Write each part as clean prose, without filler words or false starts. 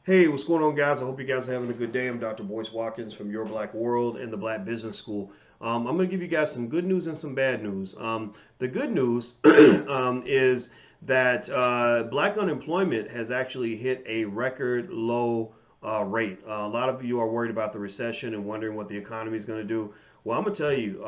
Hey, what's going on, guys? I hope you guys are having a good day. I'm Dr. Boyce Watkins from Your Black World and the Black Business School. I'm going to give you guys some good news and some bad news. The good news is that black unemployment has actually hit a record low rate. A lot of you are worried about the recession and wondering what the economy is going to do. Well, I'm going to tell you,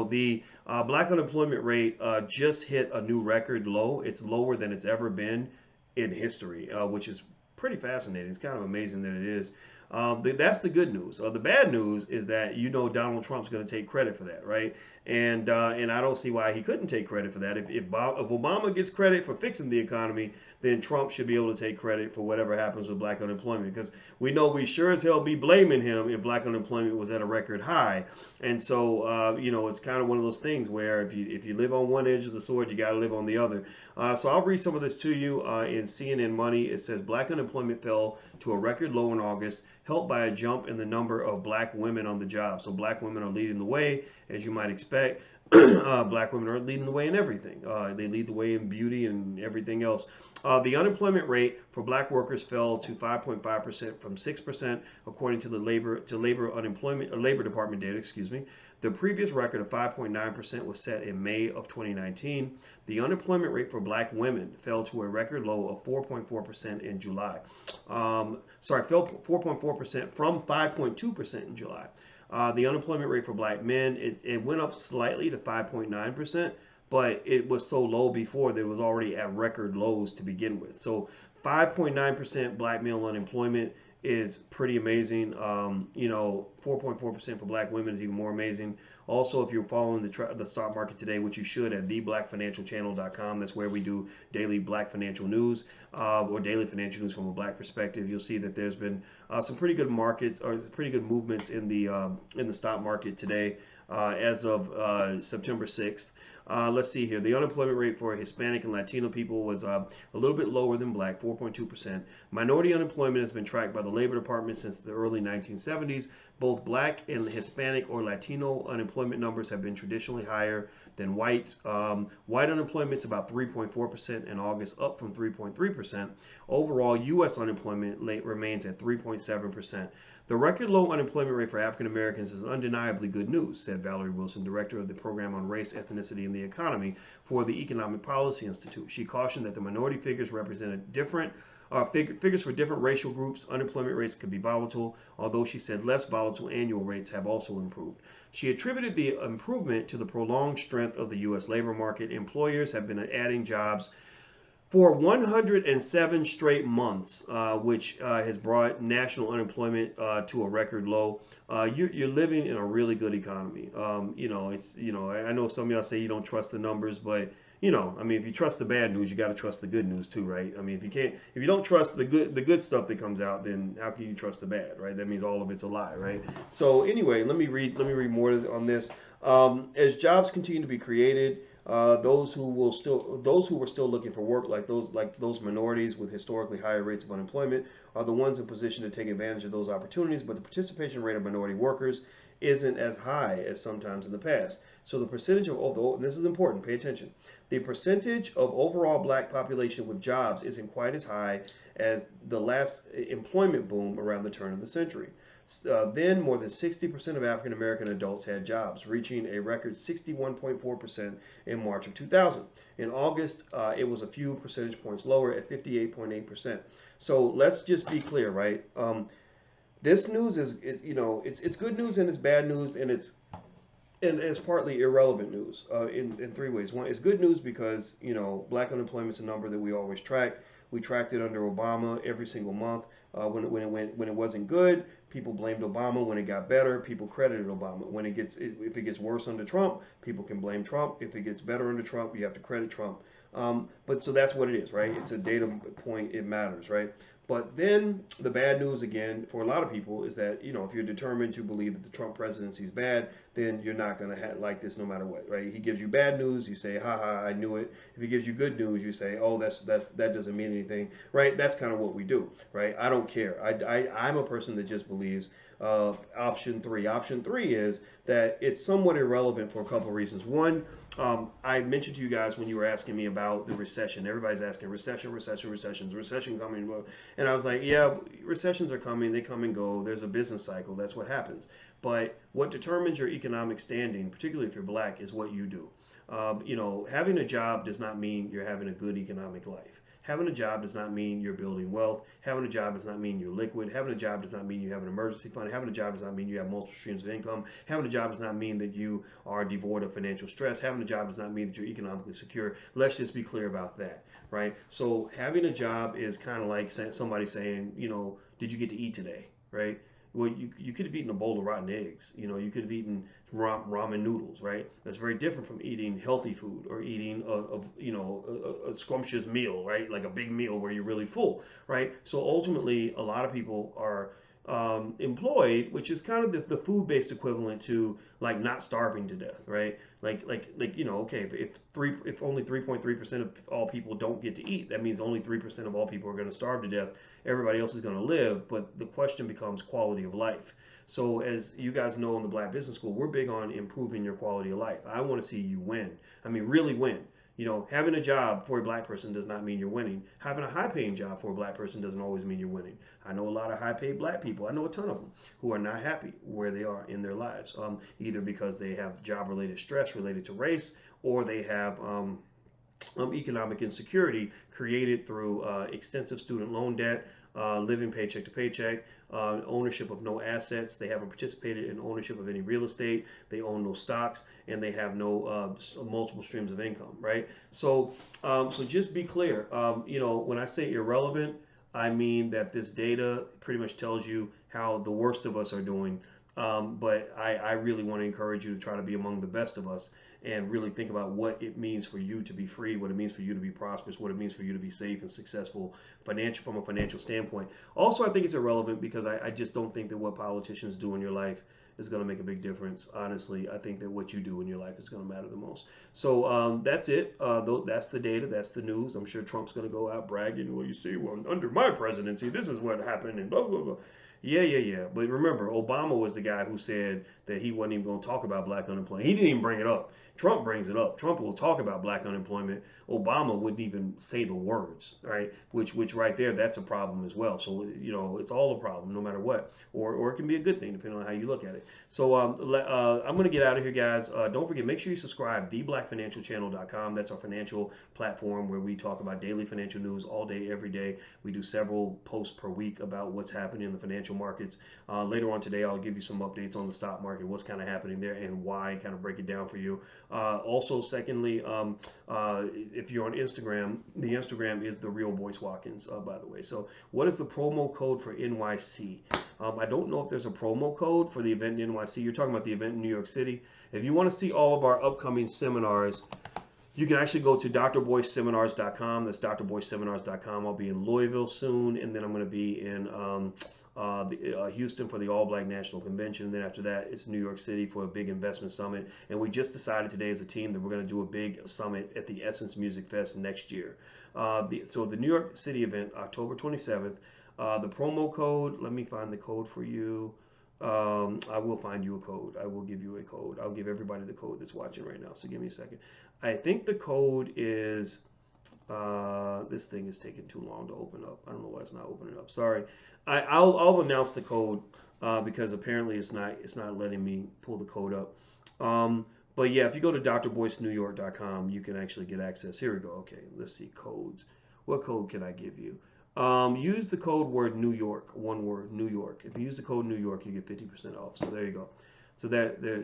the black unemployment rate just hit a new record low. It's lower than it's ever been in history, which is pretty fascinating. It's kind of amazing that it is. That's the good news. The bad news is that Donald Trump's going to take credit for that, right? And I don't see why he couldn't take credit for that. If Obama gets credit for fixing the economy, then Trump should be able to take credit for whatever happens with black unemployment, because we know we sure as hell be blaming him if black unemployment was at a record high. And so it's kind of one of those things where if you live on one edge of the sword, you got to live on the other. So I'll read some of this to you in CNN Money. It says black unemployment fell to a record low in August, helped by a jump in the number of black women on the job. So black women are leading the way, as you might expect. Black women are leading the way in everything. They lead the way in beauty and everything else. The unemployment rate for black workers fell to 5.5% from 6%, according to the Labor Department data. Excuse me. The previous record of 5.9% was set in May of 2019. The unemployment rate for black women fell to a record low of 4.4% in July. Fell 4.4% from 5.2% in July. The unemployment rate for black men, it went up slightly to 5.9%, but it was so low before that it was already at record lows to begin with. So 5.9% black male unemployment is pretty amazing. 4.4% for black women is even more amazing. Also, if you're following the stock market today, which you should, at theblackfinancialchannel.com, that's where we do daily black financial news or daily financial news from a black perspective. You'll see that there's been some pretty good markets or pretty good movements in the stock market today as of September 6th. Let's see here. The unemployment rate for Hispanic and Latino people was a little bit lower than black, 4.2%. Minority unemployment has been tracked by the Labor Department since the early 1970s. Both black and Hispanic or Latino unemployment numbers have been traditionally higher than white. White unemployment is about 3.4% in August, up from 3.3%. Overall, U.S. unemployment remains at 3.7%. The record low unemployment rate for African Americans is undeniably good news, said Valerie Wilson, director of the program on race, ethnicity, and the economy for the Economic Policy Institute. She cautioned that the minority figures represented figures for different racial groups. Unemployment rates could be volatile, although she said less volatile annual rates have also improved. She attributed the improvement to the prolonged strength of the U.S. labor market. Employers have been adding jobs for 107 straight months, which has brought national unemployment to a record low. You're living in a really good economy. I know some of y'all say you don't trust the numbers, but I mean, if you trust the bad news, you got to trust the good news too, right? I mean, if you don't trust the good stuff that comes out, then how can you trust the bad, right? That means all of it's a lie, right? So anyway, let me read more on this. As jobs continue to be created, those who were still looking for work, like those minorities with historically higher rates of unemployment, are the ones in position to take advantage of those opportunities. But the participation rate of minority workers isn't as high as sometimes in the past. So the percentage of and this is important, pay attention. The percentage of overall black population with jobs isn't quite as high as the last employment boom around the turn of the century. Then more than 60% of African American adults had jobs, reaching a record 61.4% in March of 2000. In August, it was a few percentage points lower at 58.8%. So let's just be clear, right? This news it's good news and it's bad news, and it's partly irrelevant news in three ways. One, it's good news because black unemployment is a number that we always track. We tracked it under Obama every single month. When it wasn't good, people blamed Obama. When it got better, people credited Obama. If it gets worse under Trump, people can blame Trump. If it gets better under Trump, you have to credit Trump. But so that's what it is, right? It's a data point. It matters, right? But then the bad news again for a lot of people is that if you're determined to believe that the Trump presidency is bad, then you're not going to like this no matter what, right? He gives you bad news, you say, "Ha ha, I knew it." If he gives you good news, you say, "Oh, that doesn't mean anything," right? That's kind of what we do, right? I don't care. I'm a person that just believes option three. Option three is that it's somewhat irrelevant for a couple of reasons. One, I mentioned to you guys when you were asking me about the recession. Everybody's asking recession, recession, recession. Is recession coming? And I was like, yeah, recessions are coming. They come and go. There's a business cycle. That's what happens. But what determines your economic standing, particularly if you're black, is what you do. Having a job does not mean you're having a good economic life. Having a job does not mean you're building wealth. Having a job does not mean you're liquid. Having a job does not mean you have an emergency fund. Having a job does not mean you have multiple streams of income. Having a job does not mean that you are devoid of financial stress. Having a job does not mean that you're economically secure. Let's just be clear about that, right? So having a job is kind of like somebody saying, did you get to eat today, right? Well, you could have eaten a bowl of rotten eggs. You could have eaten ramen noodles, right? That's very different from eating healthy food or eating a scrumptious meal, right? Like a big meal where you're really full, right? So ultimately, a lot of people are employed, which is kind of the food-based equivalent to like not starving to death, right? Okay, if only 3.3% of all people don't get to eat, that means only 3% of all people are going to starve to death. Everybody else is going to live, but the question becomes quality of life. So as you guys know in the Black Business School, we're big on improving your quality of life. I want to see you win. I mean, really win. Having a job for a black person does not mean you're winning. Having a high-paying job for a black person doesn't always mean you're winning. I know a lot of high-paid black people. I know a ton of them who are not happy where they are in their lives, either because they have job-related stress related to race, or they have economic insecurity created through extensive student loan debt, living paycheck to paycheck, ownership of no assets. They haven't participated in ownership of any real estate. They own no stocks, and they have no multiple streams of income, right? So just be clear. When I say irrelevant, I mean that this data pretty much tells you how the worst of us are doing. But I really want to encourage you to try to be among the best of us and really think about what it means for you to be free, what it means for you to be prosperous, what it means for you to be safe and successful from a financial standpoint. Also, I think it's irrelevant because I just don't think that what politicians do in your life is going to make a big difference. Honestly, I think that what you do in your life is going to matter the most. So that's it. That's the data. That's the news. I'm sure Trump's going to go out bragging. Well, you see, under my presidency, this is what happened and blah, blah, blah. Yeah. But remember, Obama was the guy who said that he wasn't even going to talk about black unemployment. He didn't even bring it up. Trump brings it up. Trump will talk about black unemployment. Obama wouldn't even say the words, right? Which right there, that's a problem as well. So, it's all a problem no matter what. Or it can be a good thing depending on how you look at it. So I'm going to get out of here, guys. Don't forget, make sure you subscribe, theblackfinancialchannel.com. That's our financial platform where we talk about daily financial news all day, every day. We do several posts per week about what's happening in the financial markets. Later on today, I'll give you some updates on the stock market, what's kind of happening there and why, kind of break it down for you. Also, secondly, if you're on Instagram, the Instagram is The Real Boyce Watkins, by the way. So what is the promo code for NYC? I don't know if there's a promo code for the event in NYC. You're talking about the event in New York City. If you want to see all of our upcoming seminars, you can actually go to drboyceseminars.com. That's drboyceseminars.com. I'll be in Louisville soon, and then I'm going to be in Houston for the All Black National Convention. Then after that, it's New York City for a big investment summit. And we just decided today as a team that we're going to do a big summit at the Essence Music Fest next year. So the New York City event, October 27th. The promo code, let me find the code for you. I will find you a code. I will give you a code. I'll give everybody the code that's watching right now. So give me a second. I think the code is, this thing is taking too long to open up. I don't know why it's not opening up. Sorry. I'll announce the code because apparently it's not letting me pull the code up. But yeah, if you go to drboycenewyork.com, you can actually get access. Here we go. Okay, let's see codes. What code can I give you? Use the code word New York, one word, New York. If you use the code New York, you get 50% off. So there you go.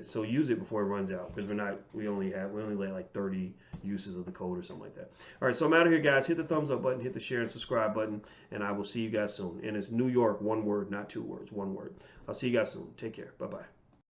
So use it before it runs out because we only let like 30 uses of the code or something like that. All right, so I'm out of here, guys. Hit the thumbs up button, hit the share and subscribe button, and I will see you guys soon. And it's New York, one word, not two words, one word. I'll see you guys soon. Take care. Bye-bye.